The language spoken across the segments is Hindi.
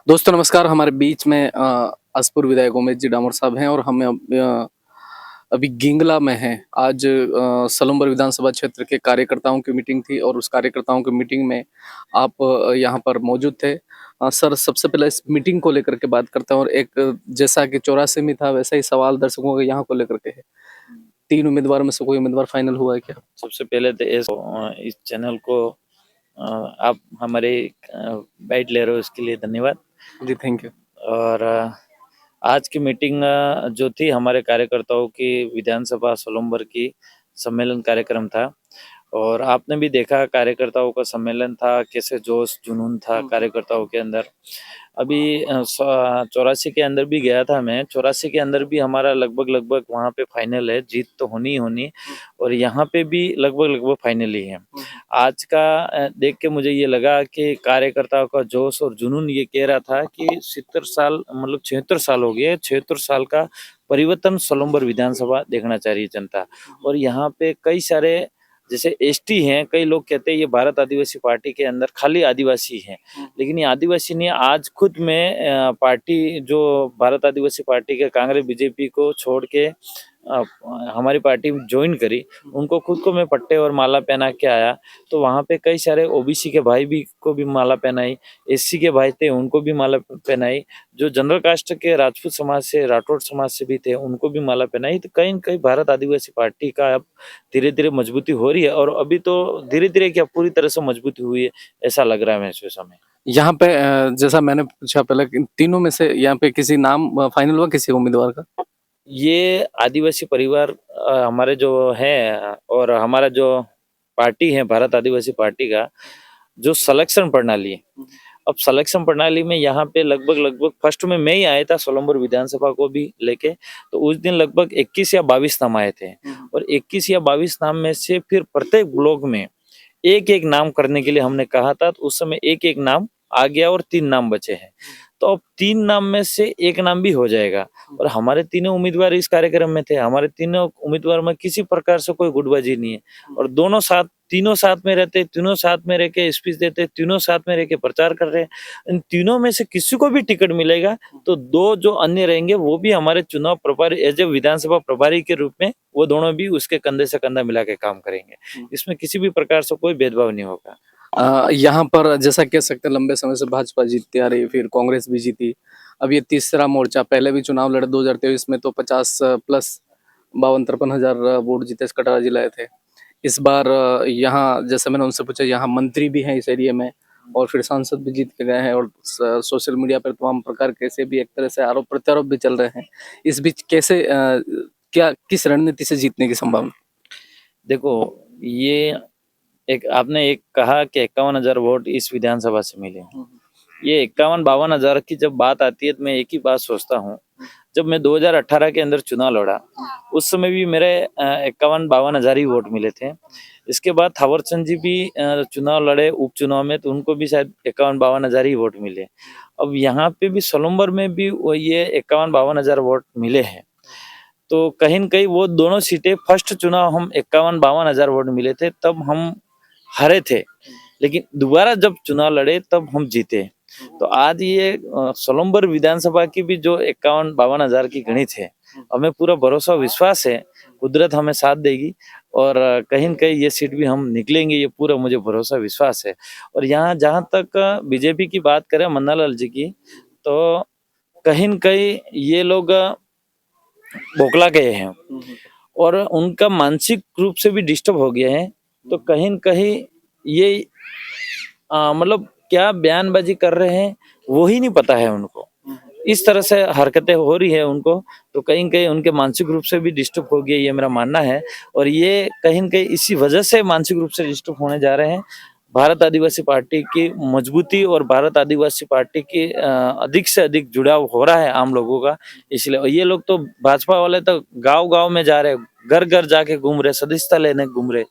दोस्तों नमस्कार। हमारे बीच में असपुर विधायक उमेश जी डामोर साहब हैं और हम अभी गिंगला में हैं। आज सलूम्बर विधानसभा क्षेत्र के कार्यकर्ताओं की मीटिंग थी और उस कार्यकर्ताओं की मीटिंग में आप यहाँ पर मौजूद थे। सर, सबसे पहले इस मीटिंग को लेकर के बात करते हैं और एक जैसा कि 84 में था वैसा ही सवाल दर्शकों के यहाँ को लेकर के है। 3 उम्मीदवार में से कोई उम्मीदवार फाइनल हुआ है क्या? सबसे पहले तो इस चैनल को आप हमारे बाइट ले रहे हो इसके लिए धन्यवाद जी, थैंक यू। और आज की मीटिंग जो थी हमारे कार्यकर्ताओं की विधानसभा सोलंबर की सम्मेलन कार्यक्रम था और आपने भी देखा कार्यकर्ताओं का सम्मेलन था, कैसे जोश जुनून था कार्यकर्ताओं के अंदर। अभी 84 के अंदर भी गया था मैं, 84 के अंदर भी हमारा लगभग वहाँ पे फाइनल है, जीत तो होनी ही होनी और यहाँ पे भी लगभग फाइनल ही है। आज का देख के मुझे ये लगा कि कार्यकर्ताओं का जोश और जुनून ये कह रहा था कि 70 साल मतलब 76 साल हो गए, 76 साल का परिवर्तन सोलंबर विधानसभा देखना चाह रही है जनता। और यहाँ पे कई सारे जैसे एसटी हैं, कई लोग कहते हैं ये भारत आदिवासी पार्टी के अंदर खाली आदिवासी हैं, लेकिन ये आदिवासी नहीं, आज खुद में पार्टी जो भारत आदिवासी पार्टी के कांग्रेस बीजेपी को छोड़ के हमारी पार्टी ज्वाइन करी, उनको खुद को मैं पट्टे और माला पहना के आया। तो वहाँ पे कई सारे ओबीसी के भाई भी को भी माला पहनाई, एससी के भाई थे उनको भी माला पहनाई, जो जनरल कास्ट के राजपूत समाज से राठौड़ समाज से भी थे उनको भी माला पहनाई। तो कहीं न कहीं भारत आदिवासी पार्टी का अब धीरे-धीरे मजबूती हो रही है और अभी तो धीरे-धीरे क्या पूरी तरह से मजबूती हुई है, ऐसा लग रहा है मुझे इस समय। यहाँ पे जैसा मैंने पूछा पहले कि तीनों में से यहाँ पे किसी नाम फाइनल हुआ किसी उम्मीदवार का? ये आदिवासी परिवार हमारे जो है और हमारा जो पार्टी है भारत आदिवासी पार्टी का जो सिलेक्शन प्रणाली है, अब सिलेक्शन प्रणाली में यहाँ पे लगभग फर्स्ट में मैं ही आया था सोलंबर विधानसभा को भी लेके। तो उस दिन लगभग 21 या 22 नाम आए थे और 21 या 22 नाम में से फिर प्रत्येक ब्लॉक में एक एक नाम करने के लिए हमने कहा था। तो उस समय एक एक नाम आ गया और 3 नाम बचे हैं। तो अब 3 नाम में से एक नाम भी हो जाएगा और हमारे तीनों उम्मीदवार इस कार्यक्रम में थे। हमारे तीनों उम्मीदवार में किसी प्रकार से कोई गुटबाजी नहीं है और तीनों साथ में रहते, तीनों साथ में रह के स्पीच देते, तीनों साथ में रह के प्रचार कर रहे हैं। इन तीनों में से किसी को भी टिकट मिलेगा तो 2 जो अन्य रहेंगे वो भी हमारे चुनाव प्रभारी एज ए विधानसभा प्रभारी के रूप में वो दोनों भी उसके कंधे से कंधा मिला के काम करेंगे। इसमें किसी भी प्रकार से कोई भेदभाव नहीं होगा। यहाँ पर जैसा कह सकते हैं लंबे समय से भाजपा जीतती आ रही, फिर कांग्रेस भी जीती। अब ये तीसरा मोर्चा, पहले भी चुनाव लड़े 2023 में तो 50 प्लस 52-53 हजार वोट जीते कटरा जिलाए थे। इस बार यहाँ जैसे मैंने उनसे पूछा, यहाँ मंत्री भी हैं इस एरिया में और फिर सांसद भी जीत के गए हैं और सोशल मीडिया पर तमाम प्रकार कैसे भी एक तरह से आरोप प्रत्यारोप भी चल रहे हैं। इस बीच कैसे क्या किस रणनीति से जीतने की संभावना? देखो, ये एक आपने एक कहा कि 51,000 वोट इस विधानसभा से मिले। ये 51-52 हजार की जब बात आती है तो मैं एक ही बात सोचता हूँ, जब मैं 2018 के अंदर चुनाव लड़ा उस समय भी मेरे 51-52 हजार ही वोट मिले थे। इसके बाद थावरचंद जी भी चुनाव लड़े उपचुनाव में तो उनको भी शायद 51-52 हजार ही वोट मिले। अब यहाँ पे भी सोलंबर में भी वो ये 51-52 हजार वोट मिले हैं। तो कहीं न कहीं वो दोनों सीटें फर्स्ट चुनाव हम 51-52 हजार वोट मिले थे तब हम हारे थे, लेकिन दोबारा जब चुनाव लड़े तब हम जीते। तो आज ये सोलंबर विधानसभा की भी जो 51-52 हजार की गणित है, हमें पूरा भरोसा विश्वास है कुदरत हमें साथ देगी और कहीं न कहीं ये सीट भी हम निकलेंगे, ये पूरा मुझे भरोसा विश्वास है। और यहाँ जहाँ तक बीजेपी की बात करें मन्नालाल जी की, तो कहीं न कहीं ये लोग बौखला गए हैं और उनका मानसिक रूप से भी डिस्टर्ब हो गए हैं। तो कहीं न कहीं ये मतलब क्या बयानबाजी कर रहे हैं वो ही नहीं पता है उनको। इस तरह से हरकतें हो रही है उनको, तो कहीं न कहीं उनके मानसिक रूप से भी डिस्टर्ब हो गए, ये मेरा मानना है। और ये कहीं न कहीं इसी वजह से मानसिक रूप से डिस्टर्ब होने जा रहे हैं। भारत आदिवासी पार्टी की मजबूती और भारत आदिवासी पार्टी की अधिक से अधिक जुड़ाव हो रहा है आम लोगों का, इसलिए। और ये लोग तो भाजपा वाले तो गाँव-गाँव में जा रहे हैं, घर-घर जाके घूम रहे, सदस्यता लेने घूम रहे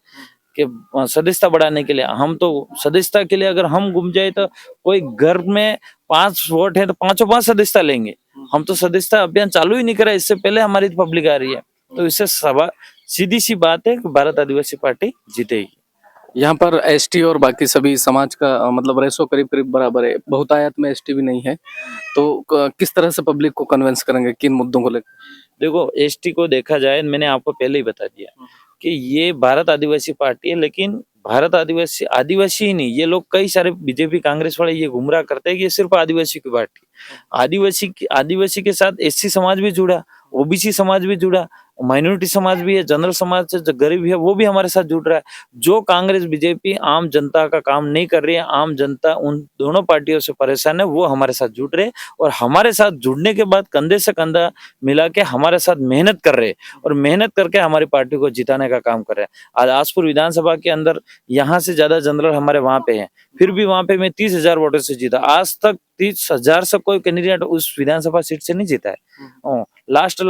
कि सदस्यता बढ़ाने के लिए। हम तो सदस्यता के लिए अगर हम घूम जाए तो कोई घर में 5 वोट है तो पाँचों 5 सदस्यता लेंगे। हम तो सदस्यता अभियान चालू ही नहीं करा, इससे पहले हमारी पब्लिक आ रही है। तो इससे सीधी सी बात है कि भारत आदिवासी पार्टी जीतेगी। यहाँ पर एसटी और बाकी सभी समाज का मतलब रेशो करीब करीब बराबर है, बहुतायत में एसटी भी नहीं है, तो किस तरह से पब्लिक को कन्विंस करेंगे किन मुद्दों को लेकर? देखो, एसटी को देखा जाए, मैंने आपको पहले ही बता दिया कि ये भारत आदिवासी पार्टी है, लेकिन भारत आदिवासी आदिवासी ही नहीं, ये लोग कई सारे बीजेपी कांग्रेस वाले ये गुमराह करते हैं कि ये सिर्फ आदिवासी की पार्टी। आदिवासी के साथ एससी समाज भी जुड़ा, ओबीसी समाज भी जुड़ा, माइनॉरिटी समाज भी है, जनरल समाज से जो गरीब है वो भी हमारे साथ जुड़ रहा है। जो कांग्रेस बीजेपी आम जनता का काम नहीं कर रही है, आम जनता उन दोनों पार्टियों से परेशान है, वो हमारे साथ जुड़ रहे हैं और हमारे साथ जुड़ने के बाद कंधे से कंधा मिला के हमारे साथ मेहनत कर रहे हैं और मेहनत करके हमारी पार्टी को जिताने का काम कर रहे हैं। आज आजपुर विधानसभा के अंदर यहाँ से ज्यादा जनरल हमारे वहां पे हैं, फिर भी वहां पे मैं 30,000 वोटों से जीता। आज तक 30,000 से कोई कैंडिडेट उस विधानसभा सीट से नहीं जीता है। लास्ट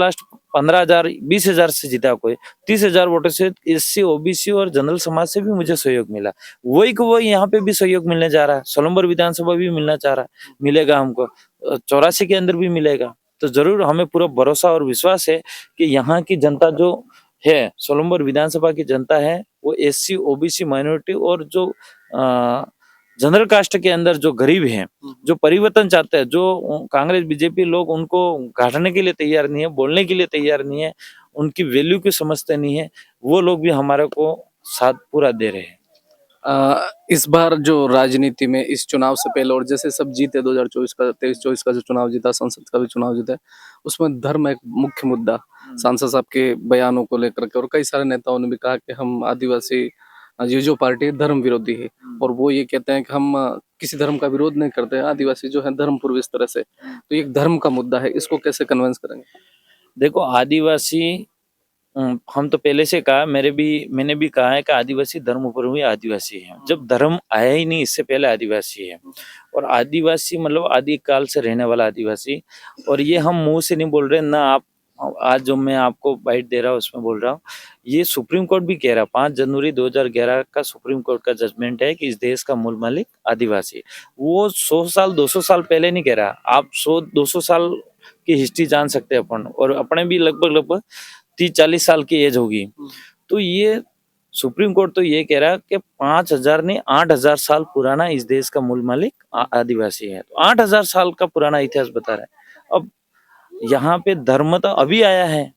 15,000 20,000 से जीता कोई। 30,000 वोटों से एससी ओबीसी और जनरल समाज से भी मुझे सहयोग मिला। वही को वही यहाँ पे भी सहयोग मिलने जा रहा है। सोलंबर विधानसभा भी मिलना चाह रहा है, मिलेगा हमको। 84 के अंदर भी मिलेगा। तो जरूर हमें पूरा भरोसा और विश्वास है कि यहाँ की जनता जो है, सोलंबर विधानसभा की जनता है, वो एससी ओबीसी माइनॉरिटी और जो जनरल कास्ट के अंदर जो गरीब हैं, जो परिवर्तन चाहते हैं, जो कांग्रेस बीजेपी लोग उनको घाटने के लिए तैयार नहीं है, बोलने के लिए तैयार नहीं है, उनकी वैल्यू को समझते नहीं है, वो लोग भी हमारे को साथ पूरा दे रहे हैं। इस बार जो राजनीति में इस चुनाव से पहले और जैसे सब जीते 2024 का 23-24 का जो चुनाव जीता, संसद का भी चुनाव जीता है, उसमें धर्म एक मुख्य मुद्दा सांसद साहब के बयानों को लेकर के और कई सारे नेताओं ने भी कहा कि हम आदिवासी ये जो पार्टी है धर्म विरोधी है और वो ये कहते हैं कि हम किसी धर्म का विरोध नहीं करते हैं, आदिवासी जो है धर्म पूर्व इस तरह से, तो ये एक धर्म का मुद्दा है, इसको कैसे कन्विंस करेंगे? देखो, आदिवासी हम तो पहले से कहा, मैंने भी कहा है कि आदिवासी धर्म पर हुए आदिवासी है। जब धर्म आया ही नहीं, इससे पहले आदिवासी है। और आदिवासी मतलब आदि काल से रहने वाला आदिवासी। और ये हम मुंह से नहीं बोल रहे ना, आप आज जो मैं आपको बाइट दे रहा हूँ उसमें बोल रहा हूँ, ये सुप्रीम कोर्ट भी कह रहा। 5 जनवरी 2011 का सुप्रीम कोर्ट का जजमेंट है कि इस देश का मूल मालिक आदिवासी। वो 100 साल 200 साल पहले नहीं कह रहा। आप 100-200 साल की हिस्ट्री जान सकते हैं अपन, और अपने भी लगभग 30-40 साल की एज होगी। तो ये सुप्रीम कोर्ट तो ये कह रहा है कि 5,000 नहीं 8,000 साल पुराना इस देश का मूल मालिक आदिवासी है। तो 8,000 साल का पुराना इतिहास बता रहा है। अब यहाँ पे धर्म तो अभी आया है।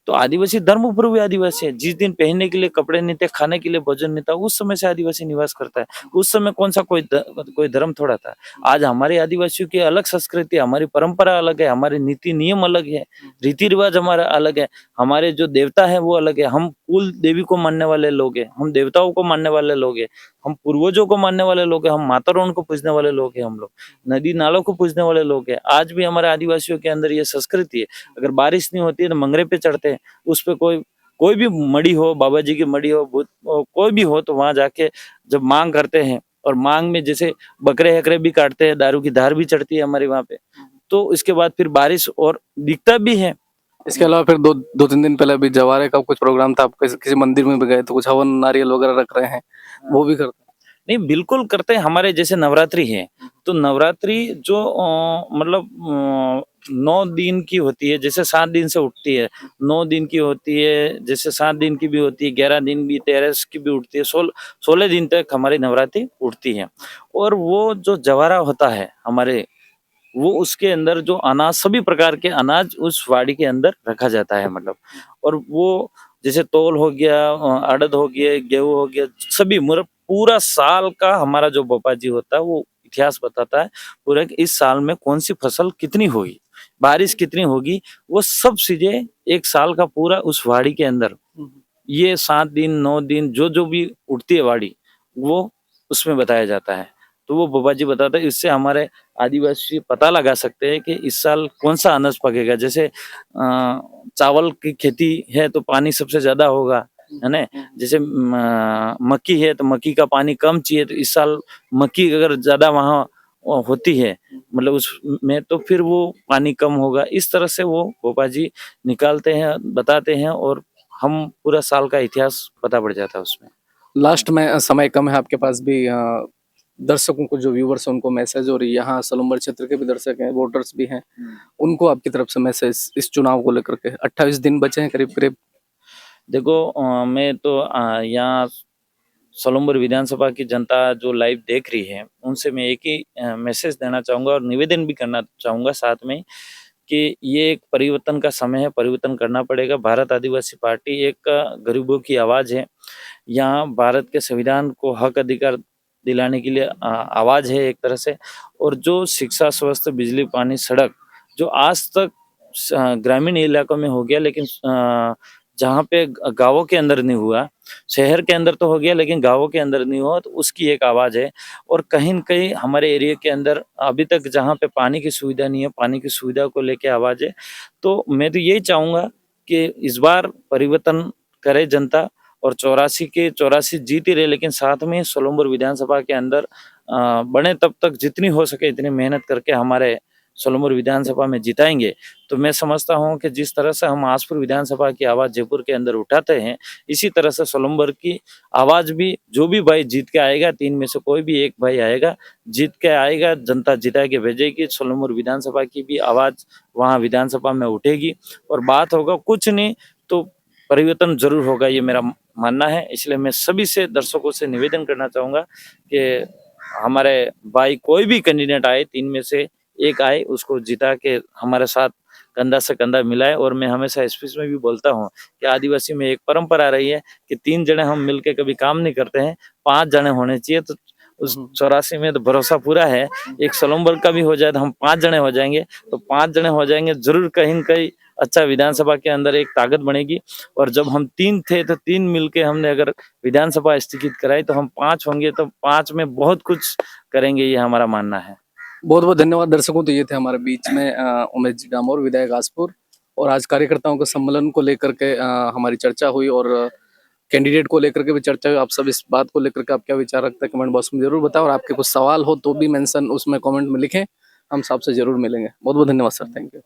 तो आदिवासी धर्म पर भी आदिवासी है। जिस दिन पहनने के लिए कपड़े नहीं थे, खाने के लिए भोजन नहीं था, उस समय से आदिवासी निवास करता है। उस समय कौन सा कोई धर्म थोड़ा था। आज हमारे आदिवासियों की अलग संस्कृति, हमारी परंपरा अलग है, हमारे नीति नियम अलग है, रीति रिवाज हमारा अलग है, हमारे जो देवता है वो अलग है। हम कुल देवी को मानने वाले लोग हैं, हम देवताओं को मानने वाले लोग हैं, हम पूर्वजों को मानने वाले लोग हैं, हम माता रानी को पूजने वाले लोग हैं, हम लोग नदी नालों को पूजने वाले लोग हैं। आज भी हमारे आदिवासियों के अंदर ये संस्कृति है। अगर बारिश नहीं होती है तो मंगरे पे चढ़ते हैं, उस पे कोई भी मड़ी हो, बाबा जी की मड़ी हो, कोई भी हो, तो वहां जाके जब मांग करते हैं, और मांग में जैसे बकरे हकरे भी काटते हैं, दारू की धार भी चढ़ती है हमारे वहां पे। तो इसके बाद फिर बारिश और दिखता भी है। इसके अलावा फिर 2-3 दिन पहले अभी जवारे का कुछ प्रोग्राम था, आप किसी मंदिर में भी गए तो कुछ हवन नारियल वगैरह रख रहे हैं, वो भी करते हैं? नहीं, बिल्कुल करते हैं। हमारे जैसे नवरात्रि है, तो नवरात्रि जो मतलब 9 दिन की होती है, जैसे 7 दिन से उठती है, 9 दिन की होती है, जैसे 7 दिन की भी होती है, 11 दिन भी, 13 की भी उठती है, 16 दिन तक हमारी नवरात्रि उठती है। और वो जो जवारा होता है हमारे, वो उसके अंदर जो अनाज, सभी प्रकार के अनाज उस वाड़ी के अंदर रखा जाता है मतलब। और वो जैसे तौल हो गया, अड़द हो गया, गेहूं हो गया, सभी मतलब पूरा साल का हमारा जो बाबा जी होता है वो इतिहास बताता है पूरा कि इस साल में कौन सी फसल कितनी होगी, बारिश कितनी होगी, वो सब चीजें एक साल का पूरा उस वाड़ी के अंदर, ये 7 दिन 9 दिन जो भी उठती है वाड़ी, वो उसमें बताया जाता है। तो वो बाबा जी बताते हैं। इससे हमारे आदिवासी पता लगा सकते हैं कि इस साल कौन सा अनाज पकेगा। जैसे चावल की खेती है तो पानी सबसे ज्यादा होगा, है ना। जैसे मक्की है तो मक्की का पानी कम चाहिए, तो इस साल मक्की अगर ज्यादा वहाँ होती है मतलब उसमें, तो फिर वो पानी कम होगा। इस तरह से वो बाबा जी निकालते हैं, बताते हैं, और हम पूरा साल का इतिहास पता पड़ जाता है उसमें। लास्ट में समय कम है आपके पास भी, दर्शकों को जो व्यूवर्स हैं उनको मैसेज, और यहाँ सलूम्बर क्षेत्र के भी दर्शक हैं, वोटर्स भी हैं, उनको आपकी तरफ से मैसेज इस चुनाव को लेकर के? 28 दिन बचे हैं करीब करीब। देखो, मैं तो यहाँ सोलंबर विधानसभा की जनता जो लाइव देख रही है उनसे मैं एक ही मैसेज देना चाहूँगा और निवेदन भी करना चाहूँगा साथ में कि ये एक परिवर्तन का समय है, परिवर्तन करना पड़ेगा। भारत आदिवासी पार्टी एक गरीबों की आवाज़ है। यहाँ भारत के संविधान को हक अधिकार दिलाने के लिए आवाज़ है एक तरह से। और जो शिक्षा, स्वास्थ्य, बिजली, पानी, सड़क जो आज तक ग्रामीण इलाकों में हो गया, लेकिन जहाँ पे गाँवों के अंदर नहीं हुआ, शहर के अंदर तो हो गया लेकिन गाँवों के अंदर नहीं हुआ, तो उसकी एक आवाज़ है। और कहीं न कहीं हमारे एरिया के अंदर अभी तक जहाँ पे पानी की सुविधा नहीं है, पानी की सुविधा को लेके आवाज़ है। तो मैं तो यही चाहूँगा कि इस बार परिवर्तन करे जनता और 84 के 84 जीत ही रहे, लेकिन साथ में सोलंबर विधानसभा के अंदर बने तब तक जितनी हो सके इतनी मेहनत करके हमारे सोलंबर विधानसभा में जिताएंगे। तो मैं समझता हूँ कि जिस तरह से हम आसपुर विधानसभा की आवाज़ जयपुर के अंदर उठाते हैं, इसी तरह से सोलंबर की आवाज़ भी जो भी भाई जीत के आएगा, 3 में से कोई भी एक भाई आएगा, जीत के आएगा, जनता जिता के भेजेगी। सोलंबर विधानसभा की भी आवाज़ वहाँ विधानसभा में उठेगी और बात होगा कुछ नहीं तो परिवर्तन जरूर होगा, ये मेरा मानना है। इसलिए मैं सभी से दर्शकों से निवेदन करना चाहूँगा कि हमारे भाई कोई भी कैंडिडेट आए, 3 में से एक आए, उसको जिता के हमारे साथ कंधा से कंधा मिलाए। और मैं हमेशा स्पीच में भी बोलता हूँ कि आदिवासी में एक परंपरा रही है कि 3 जने हम मिलके कभी काम नहीं करते हैं, 5 जने होने चाहिए। तो उस 84 में तो भरोसा पूरा है, एक सोलंबर का भी हो जाए तो हम 5 जने हो जाएंगे। तो 5 जने हो जाएंगे जरूर, कहीं न कहीं अच्छा विधानसभा के अंदर एक ताकत बनेगी। और जब हम 3 थे तो 3 मिलके हमने अगर विधानसभा स्थगित कराई, तो हम 5 होंगे तो 5 में बहुत कुछ करेंगे, ये हमारा मानना है। बहुत बहुत धन्यवाद दर्शकों। तो ये थे हमारे बीच में उमेश जी डामोर, विधायक आसपुर। और आज कार्यकर्ताओं के सम्मेलन को लेकर के हमारी चर्चा हुई और कैंडिडेट को लेकर के भी चर्चा हुई। आप सब इस बात को लेकर के आप क्या विचार रखते हैं कमेंट बॉक्स में जरूर बताओ, और आपके कुछ सवाल हो तो भी मेंशन उसमें कमेंट में लिखें, हम सबसे जरूर मिलेंगे। बहुत बहुत धन्यवाद सर, थैंक यू।